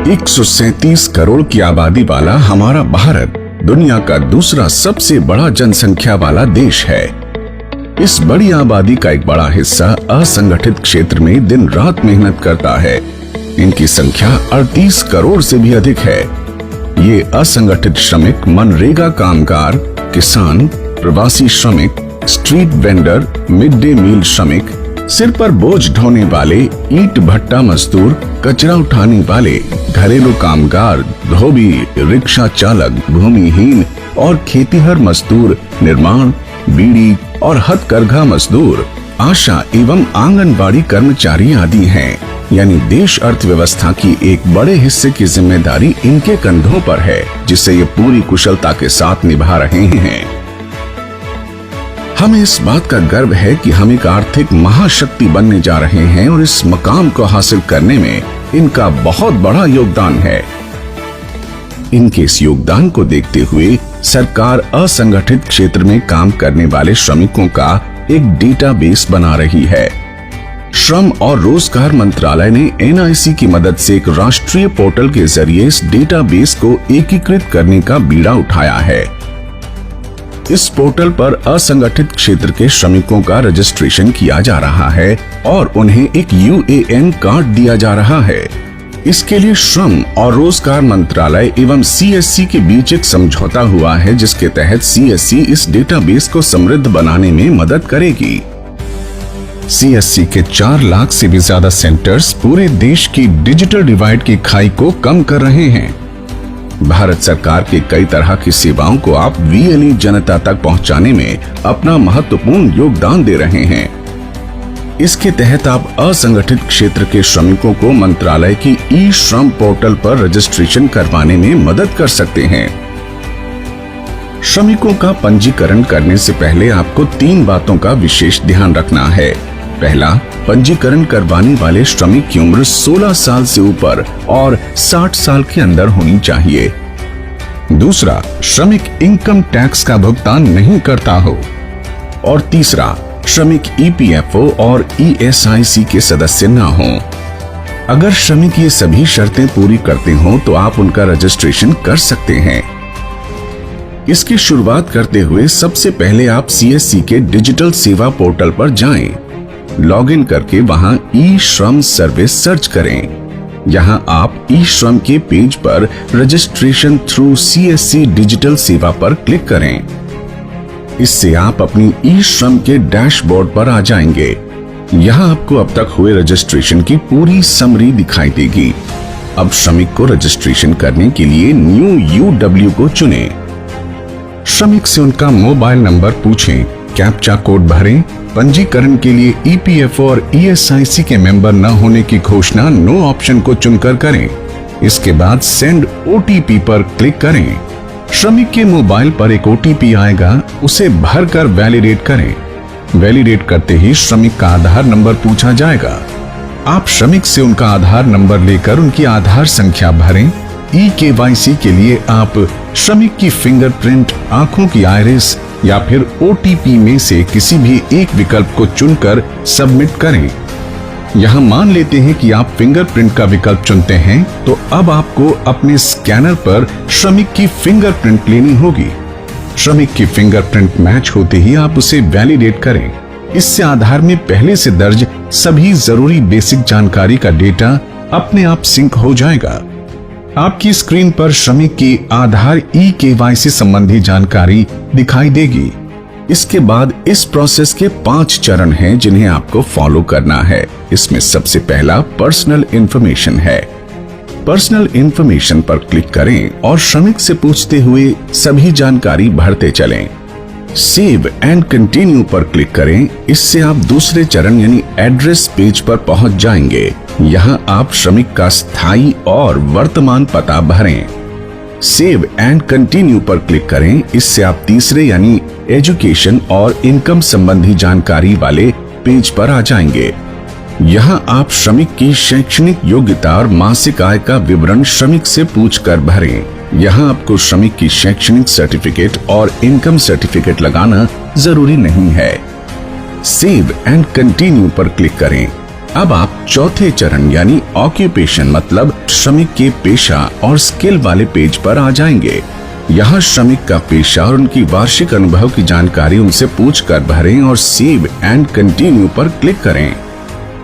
137 करोड़ की आबादी वाला हमारा भारत दुनिया का दूसरा सबसे बड़ा जनसंख्या वाला देश है। इस बड़ी आबादी का एक बड़ा हिस्सा असंगठित क्षेत्र में दिन रात मेहनत करता है। इनकी संख्या 38 करोड़ से भी अधिक है। ये असंगठित श्रमिक मनरेगा कामगार, किसान, प्रवासी श्रमिक, street vendor, mid day meal श्रमिक, सिर पर बोझ ढोने वाले, ईंट भट्टा मजदूर, कचरा उठाने वाले, घरेलू कामगार, धोबी, रिक्शा चालक, भूमिहीन और खेतीहर मजदूर, निर्माण, बीड़ी और हथकरघा मजदूर, आशा एवं आंगनबाड़ी कर्मचारी आदि हैं। यानी देश अर्थव्यवस्था की एक बड़े हिस्से की जिम्मेदारी इनके कंधों पर है, जिसे ये पूरी कुशलता के साथ निभा रहे हैं। हमें इस बात का गर्व है कि हम एक आर्थिक महाशक्ति बनने जा रहे हैं और इस मकाम को हासिल करने में इनका बहुत बड़ा योगदान है। इनके इस योगदान को देखते हुए सरकार असंगठित क्षेत्र में काम करने वाले श्रमिकों का एक डेटाबेस बना रही है। श्रम और रोजगार मंत्रालय ने NIC की मदद से एक राष्ट्रीय पोर्टल के जरिए इस डेटाबेस को एकीकृत करने का बीड़ा उठाया है। इस पोर्टल पर असंगठित क्षेत्र के श्रमिकों का रजिस्ट्रेशन किया जा रहा है और उन्हें एक UAN कार्ड दिया जा रहा है। इसके लिए श्रम और रोजगार मंत्रालय एवं CSC के बीच एक समझौता हुआ है, जिसके तहत CSC इस डेटाबेस को समृद्ध बनाने में मदद करेगी। CSC के 4 लाख से भी ज्यादा सेंटर्स पूरे देश की डिजिटल डिवाइड की खाई को कम कर रहे हैं। भारत सरकार के कई तरह की सेवाओं को आप VLE जनता तक पहुंचाने में अपना महत्वपूर्ण योगदान दे रहे हैं। इसके तहत आप असंगठित क्षेत्र के श्रमिकों को मंत्रालय की ई-श्रम पोर्टल पर रजिस्ट्रेशन करवाने में मदद कर सकते हैं। श्रमिकों का पंजीकरण करने से पहले आपको 3 बातों का विशेष ध्यान रखना है। पहला, पंजीकरण करवाने वाले श्रमिक की उम्र 16 साल से ऊपर और 60 साल के अंदर होनी चाहिए। दूसरा, श्रमिक इनकम टैक्स का भुगतान नहीं करता हो। और तीसरा, श्रमिक EPFO और ESIC के सदस्य न हों। अगर श्रमिक ये सभी शर्तें पूरी करते हों तो आप उनका रजिस्ट्रेशन कर सकते हैं। इसकी शुरुआत करते हुए सबसे पहले आप CSC के डिजिटल सेवा पोर्टल पर जाएं। लॉगिन करके वहां ई-श्रम सर्विस सर्च करें। यहां आप ई-श्रम के पेज पर रजिस्ट्रेशन थ्रू CSC डिजिटल सेवा पर क्लिक करें। इससे आप अपनी ई-श्रम के डैशबोर्ड पर आ जाएंगे। यहां आपको अब तक हुए रजिस्ट्रेशन की पूरी समरी दिखाई देगी। अब श्रमिक को रजिस्ट्रेशन करने के लिए न्यू UW को चुनें। श्रमिक से उनका मोबाइल नंबर पूछें, कैप्चा कोड भरें। पंजीकरण के लिए EPFO और ESIC के मेंबर न होने की घोषणा नो ऑप्शन को चुनकर करें। इसके बाद सेंड OTP पर क्लिक करें। श्रमिक के मोबाइल पर एक OTP आएगा, उसे भरकर वैलिडेट करें। वैलिडेट करते ही श्रमिक का आधार नंबर पूछा जाएगा। आप श्रमिक से उनका आधार नंबर लेकर उनकी आधार संख्या भरें। eKYC के लिए आप श्रमिक की फिंगरप्रिंट, आंखों की आइरिस या फिर OTP में से किसी भी एक विकल्प को चुनकर सबमिट करें। यहां मान लेते हैं कि आप फिंगरप्रिंट का विकल्प चुनते हैं, तो अब आपको अपने स्कैनर पर श्रमिक की फिंगरप्रिंट लेनी होगी। श्रमिक की फिंगरप्रिंट मैच होते ही आप उसे वैलिडेट करें। इससे आधार में पहले से दर्ज सभी जरूरी बेसिक जानकारी का डेटा अपने आप सिंक हो जाएगा। आपकी स्क्रीन पर श्रमिक की आधार eKYC संबंधी जानकारी दिखाई देगी। इसके बाद इस प्रोसेस के 5 चरण हैं, जिन्हें आपको फॉलो करना है। इसमें सबसे पहला पर्सनल इंफॉर्मेशन है। पर्सनल इंफॉर्मेशन पर क्लिक करें और श्रमिक से पूछते हुए सभी जानकारी भरते चलें। सेव एंड कंटिन्यू पर क्लिक करें। इससे आप दूसरे चरण यानी एड्रेस पेज पर पहुंच जाएंगे। यहां आप श्रमिक का स्थायी और वर्तमान पता भरें। सेव एंड कंटिन्यू पर क्लिक करें। इससे आप तीसरे यानी एजुकेशन और इनकम संबंधी जानकारी वाले पेज पर आ जाएंगे। यहां आप श्रमिक की शैक्षणिक योग्यता और मासिक आय का विवरण श्रमिक से पूछकर भरें। यहाँ आपको श्रमिक की शैक्षणिक सर्टिफिकेट और इनकम सर्टिफिकेट लगाना जरूरी नहीं है। सेव एंड कंटिन्यू पर क्लिक करें। अब आप चौथे चरण यानी ऑक्यूपेशन मतलब श्रमिक के पेशा और स्किल वाले पेज पर आ जाएंगे। यहाँ श्रमिक का पेशा और उनकी वार्षिक अनुभव की जानकारी उनसे पूछकर भरें और सेव एंड कंटिन्यू पर क्लिक करें।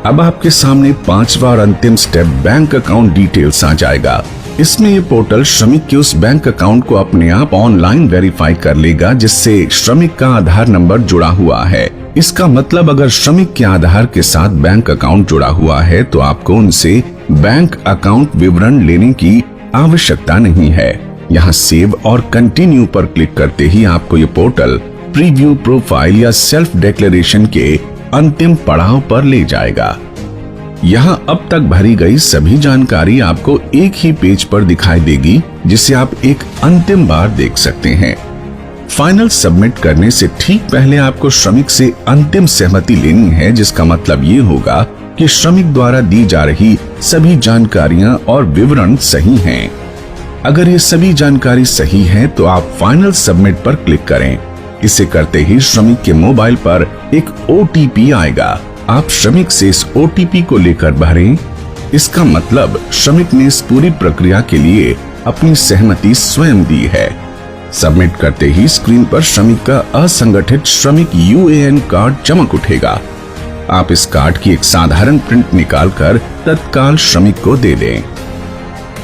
अब आपके सामने पांचवा और अंतिम स्टेप बैंक अकाउंट डिटेल्स आ जाएगा। इसमें ये पोर्टल श्रमिक के उस बैंक अकाउंट को अपने आप ऑनलाइन वेरीफाई कर लेगा जिससे श्रमिक का आधार नंबर जुड़ा हुआ है। इसका मतलब अगर श्रमिक के आधार के साथ बैंक अकाउंट जुड़ा हुआ है तो आपको उनसे बैंक अकाउंट विवरण लेने की आवश्यकता नहीं है। यहाँ सेव और कंटिन्यू पर क्लिक करते ही आपको ये पोर्टल प्रीव्यू प्रोफाइल या सेल्फ डिक्लेरेशन के अंतिम पड़ाव पर ले जाएगा। यहाँ अब तक भरी गई सभी जानकारी आपको एक ही पेज पर दिखाई देगी जिसे आप एक अंतिम बार देख सकते हैं। फाइनल सबमिट करने से ठीक पहले आपको श्रमिक से अंतिम सहमति लेनी है, जिसका मतलब ये होगा कि श्रमिक द्वारा दी जा रही सभी जानकारियां और विवरण सही हैं। अगर ये सभी जानकारी सही है तो आप फाइनल सबमिट पर क्लिक करें। इसे करते ही श्रमिक के मोबाइल पर एक OTP आएगा। आप श्रमिक से इस OTP को लेकर भरें। इसका मतलब श्रमिक ने इस पूरी प्रक्रिया के लिए अपनी सहमति स्वयं दी है। सबमिट करते ही स्क्रीन पर श्रमिक का असंगठित श्रमिक UAN कार्ड चमक उठेगा। आप इस कार्ड की एक साधारण प्रिंट निकालकर तत्काल श्रमिक को दे दें।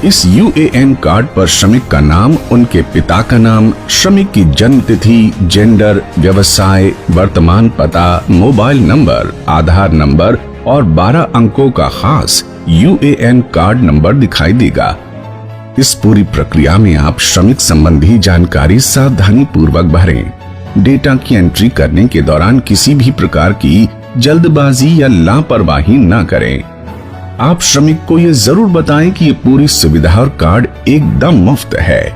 इस UAN कार्ड पर श्रमिक का नाम, उनके पिता का नाम, श्रमिक की जन्म तिथि, जेंडर, व्यवसाय, वर्तमान पता, मोबाइल नंबर, आधार नंबर और 12 अंकों का खास UAN कार्ड नंबर दिखाई देगा। इस पूरी प्रक्रिया में आप श्रमिक संबंधी जानकारी सावधानी पूर्वक भरें। डेटा की एंट्री करने के दौरान किसी भी प्रकार की जल्दबाजी या लापरवाही न करें। आप श्रमिक को ये जरूर बताएं कि ये पूरी सुविधा और कार्ड एकदम मुफ्त है।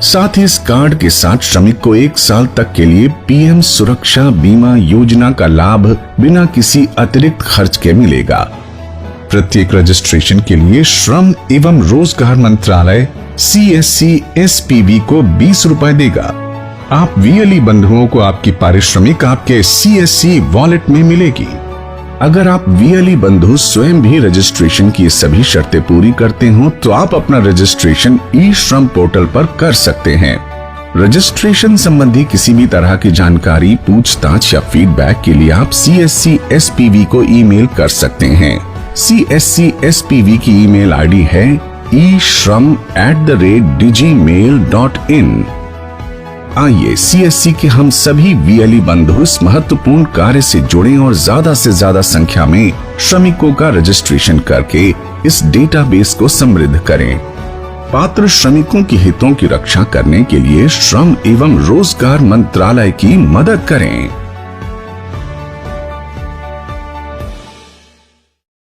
साथ ही इस कार्ड के साथ श्रमिक को 1 साल तक के लिए PM सुरक्षा बीमा योजना का लाभ बिना किसी अतिरिक्त खर्च के मिलेगा। प्रत्येक रजिस्ट्रेशन के लिए श्रम एवं रोजगार मंत्रालय CSC SPV को 20 रुपए देगा। आप VLE बंधुओं को आपकी पारिश्रमिक आपके CSC वॉलेट में मिलेगी। अगर आप VLE बंधु स्वयं भी रजिस्ट्रेशन की सभी शर्तें पूरी करते हो तो आप अपना रजिस्ट्रेशन ई-श्रम पोर्टल पर कर सकते हैं। रजिस्ट्रेशन संबंधी किसी भी तरह की जानकारी, पूछताछ या फीडबैक के लिए आप CSC SPV को ईमेल कर सकते हैं। CSC SPV की ईमेल ID है ishram@digmail.in। आइए CSC के हम सभी VLE बंधु इस महत्वपूर्ण कार्य से जुड़ें और ज्यादा से ज्यादा संख्या में श्रमिकों का रजिस्ट्रेशन करके इस डेटाबेस को समृद्ध करें। पात्र श्रमिकों के हितों की रक्षा करने के लिए श्रम एवं रोजगार मंत्रालय की मदद करें।